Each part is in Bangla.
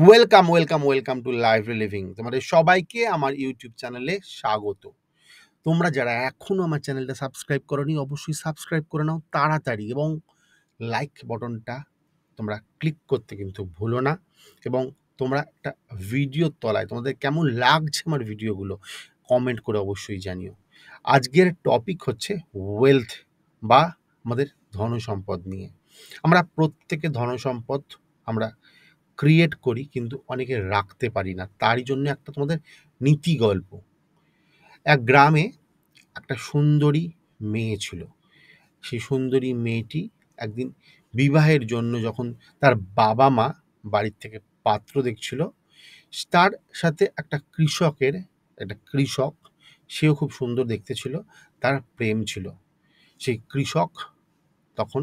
Welcome to lively living. তোমাদের সবাইকে আমার ইউটিউব চ্যানেলে স্বাগত। তোমরা যারা এখনও আমার চ্যানেলটা সাবস্ক্রাইব করোনি অবশ্যই সাবস্ক্রাইব করে নাও তাড়াতাড়ি, এবং লাইক বটনটা তোমরা ক্লিক করতে কিন্তু ভুলো না। এবং তোমরা একটা ভিডিওর তলায় তোমাদের কেমন লাগছে আমার ভিডিওগুলো কমেন্ট করে অবশ্যই জানিও। আজকের টপিক হচ্ছে ওয়েলথ বা আমাদের ধনসম্পদ নিয়ে। আমরা প্রত্যেকে ধনসম্পদ আমরা ক্রিয়েট করি, কিন্তু অনেকে রাখতে পারি না। তারই জন্য একটা তোমাদের নীতি গল্প। এক গ্রামে একটা সুন্দরী মেয়ে ছিল। সেই সুন্দরী মেয়েটি একদিন বিবাহের জন্য যখন তার বাবা মা বাড়ির থেকে পাত্র দেখছিল, তার সাথে একটা কৃষক, সেও খুব সুন্দর দেখতে ছিল, তার প্রেম ছিল। সেই কৃষক তখন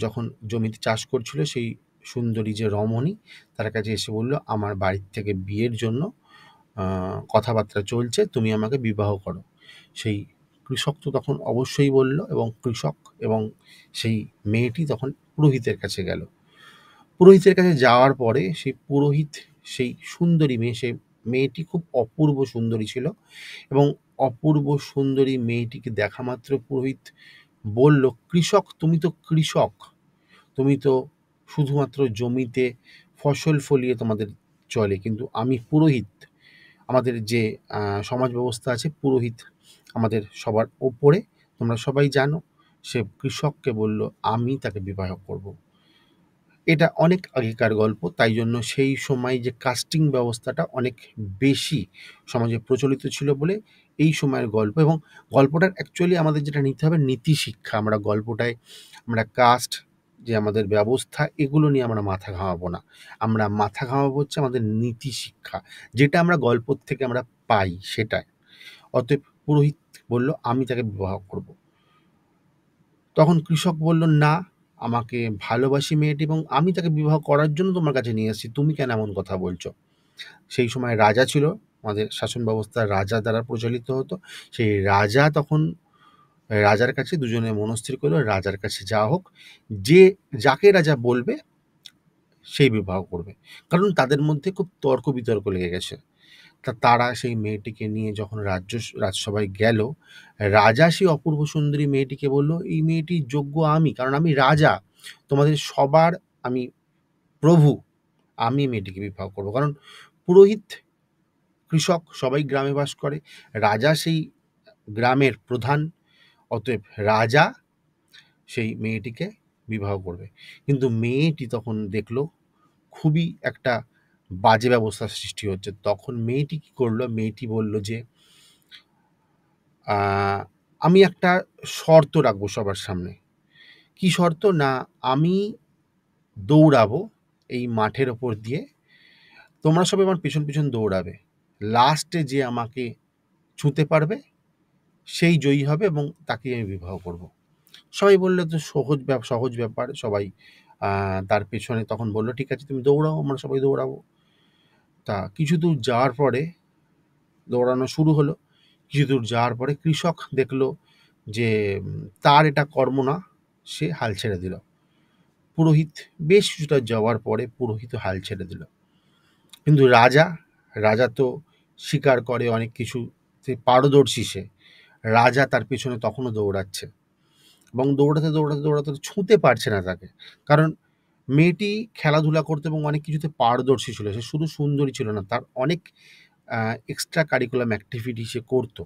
যখন জমিতে চাষ করছিল, সেই সুন্দরী যে রমণী তার কাছে এসে বলল, আমার বাড়ির থেকে বিয়ের জন্য কথাবার্তা চলছে, তুমি আমাকে বিবাহ করো। সেই কৃষক তো তখন অবশ্যই বলল, এবং কৃষক এবং সেই মেয়েটি তখন পুরোহিতের কাছে গেল। পুরোহিতের কাছে যাওয়ার পরে সেই পুরোহিত সেই সুন্দরী মেয়ে, সেই মেয়েটি খুব অপূর্ব সুন্দরী ছিল, এবং অপূর্ব সুন্দরী মেয়েটিকে দেখা মাত্র পুরোহিত বলল, কৃষক, তুমি তো কৃষক, তুমি তো শুধুমাত্র জমিতে ফসল ফলিয়ে তোমাদের চলে, কিন্তু আমি পুরোহিত। আমাদের যে সমাজ ব্যবস্থা আছে, পুরোহিত আমাদের সবার ওপরে, তোমরা সবাই জানো। সে কৃষককে বলল, আমি তাকে বিবাহ করব। এটা অনেক আগেকার গল্প, তাই জন্য সেই সময় যে কাস্টিং ব্যবস্থাটা অনেক বেশি সমাজে প্রচলিত ছিল বলে এই সময়ের গল্প। এবং গল্পটার অ্যাকচুয়ালি আমাদের যেটা নিতে হবে নীতি শিক্ষা। আমরা গল্পটায় আমরা কাস্ট যে আমাদের ব্যবস্থা, এগুলো নিয়ে আমরা মাথা ঘামাবো না। আমরা মাথা ঘামাবো হচ্ছে আমাদের নীতি শিক্ষা, যেটা আমরা গল্প থেকে আমরা পাই সেটাই। অতএব পুরোহিত বলল, আমি তাকে বিবাহ করব। তখন কৃষক বলল, না, আমাকে ভালোবাসি মেয়েটি, এবং আমি তাকে বিবাহ করার জন্য তোমার কাছে নিয়ে এসেছি, তুমি কেন এমন কথা বলছো? সেই সময় রাজা ছিল, আমাদের শাসন ব্যবস্থা রাজা দ্বারা প্রচলিত হতো। সেই রাজা তখন রাজার কাছে দুজনে মনস্থির করলো, রাজার কাছে যাওয়া হোক, যে যাকে রাজা বলবে সেই বিবাহ করবে। কারণ তাদের মধ্যে খুব তর্ক বিতর্ক লেগে গেছে। তারা সেই মেয়েটিকে নিয়ে যখন রাজসভায় গেল, রাজা সেই অপূর্ব সুন্দরী মেয়েটিকে বলল, এই মেয়েটির যোগ্য আমি, কারণ আমি রাজা, তোমাদের সবার আমি প্রভু, আমি মেয়েটিকে বিবাহ করবো। কারণ পুরোহিত, কৃষক সবাই গ্রামে বাস করে, রাজা সেই গ্রামের প্রধান, অতএব রাজা সেই মেয়েটিকে বিবাহ করবে। কিন্তু মেয়েটি তখন দেখলো খুবই একটা বাজে ব্যবস্থার সৃষ্টি হচ্ছে। তখন মেয়েটি কী করলো, মেয়েটি বলল যে, আমি একটা শর্ত রাখবো সবার সামনে। কি শর্ত? না, আমি দৌড়াবো এই মাঠের ওপর দিয়ে, তোমরা সবাই আমার পিছন পিছন দৌড়াবে, লাস্টে যে আমাকে ছুঁতে পারবে সেই জয়ী হবে, এবং তাকেই আমি বিবাহ করব। সবাই বললো, তো সহজ ব্যাপার। সবাই তার পেছনে তখন বললো, ঠিক আছে, তুমি দৌড়াও, আমরা সবাই দৌড়াবো। তা কিছু দূর যাওয়ার পরে দৌড়ানো শুরু হলো। কিছু দূর যাওয়ার পরে কৃষক দেখলো যে তার এটা কর্ম না, সে হাল ছেড়ে দিল। পুরোহিত বেশ কিছুটা যাওয়ার পরে পুরোহিত হাল ছেড়ে দিল। কিন্তু রাজা তো শিকার করে অনেক কিছু, পারদর্শী সে। রাজা তার পেছনে তখনও দৌড়াচ্ছে, এবং দৌড়াতে ছুঁতে পারছে না তাকে। কারণ মেয়েটি খেলাধুলা করতে এবং অনেক কিছুতে পারদর্শী ছিল, সে শুধু সুন্দরী ছিল না, তার অনেক এক্সট্রা কারিকুলাম অ্যাক্টিভিটি সে করতো।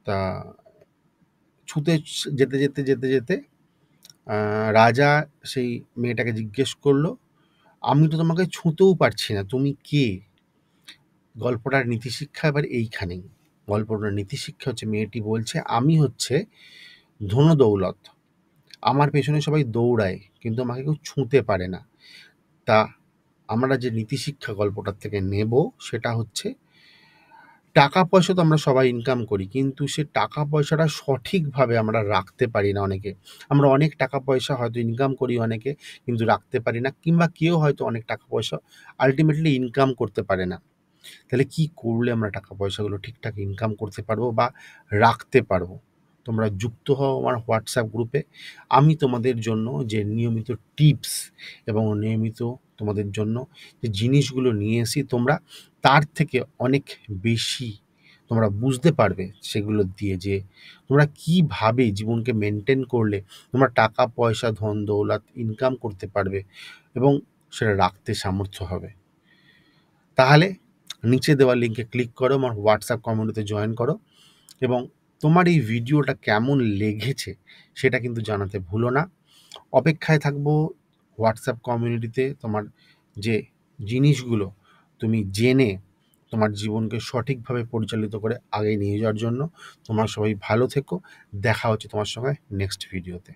তা ছুতে যেতে রাজা সেই মেয়েটাকে জিজ্ঞেস করলো, আমি তো তোমাকে ছুঁতেও পারছি না, তুমি কে? গল্পটার নীতিশিক্ষা এবার এইখানেই। গল্পটার নীতিশিক্ষা হচ্ছে, মেয়েটি বলছে, আমি হচ্ছে ধনদৌলত, আমার পেছনে সবাই দৌড়ায়, কিন্তু আমাকে কেউ ছুঁতে পারে না। তা আমরা যে নীতিশিক্ষা গল্পটার থেকে নেব সেটা হচ্ছে, টাকা পয়সা তো আমরা সবাই ইনকাম করি, কিন্তু সে টাকা পয়সাটা সঠিকভাবে আমরা রাখতে পারি না। আমরা অনেক টাকা পয়সা হয়তো ইনকাম করি অনেকে, কিন্তু রাখতে পারি না, কিংবা কেউ হয়তো অনেক টাকা পয়সা আলটিমেটলি ইনকাম করতে পারে না। তাহলে কি করলে আমরা টাকা পয়সাগুলো ঠিকঠাক ইনকাম করতে পারবো বা রাখতে পারবো? তোমরা যুক্ত হও আমার হোয়াটসঅ্যাপ গ্রুপে। আমি তোমাদের জন্য যে নিয়মিত টিপস এবং নিয়মিত তোমাদের জন্য যে জিনিসগুলো নিয়ে এসি তোমরা তার থেকে অনেক বেশি তোমরা বুঝতে পারবে সেগুলো দিয়ে যে তোমরা কীভাবে জীবনকে মেনটেন করলে তোমরা টাকা পয়সা ধন দৌলত ইনকাম করতে পারবে এবং সেটা রাখতে সামর্থ্য হবে। তাহলে নিচে দেওয়া লিঙ্কে ক্লিক করো, আমার হোয়াটসঅ্যাপ কমিউনিটিতে জয়েন করো এবং তোমার এই ভিডিওটা কেমন লেগেছে সেটা কিন্তু জানাতে ভুলো না। অপেক্ষায় থাকবো হোয়াটসঅ্যাপ কমিউনিটিতে তোমার যে জিনিসগুলো তুমি জেনে তোমার জীবনকে সঠিকভাবে পরিচালিত করে আগে নিয়ে যাওয়ার জন্য। তোমরা সবাই ভালো থেকো। দেখা হচ্ছে তোমার সঙ্গে নেক্সট ভিডিওতে।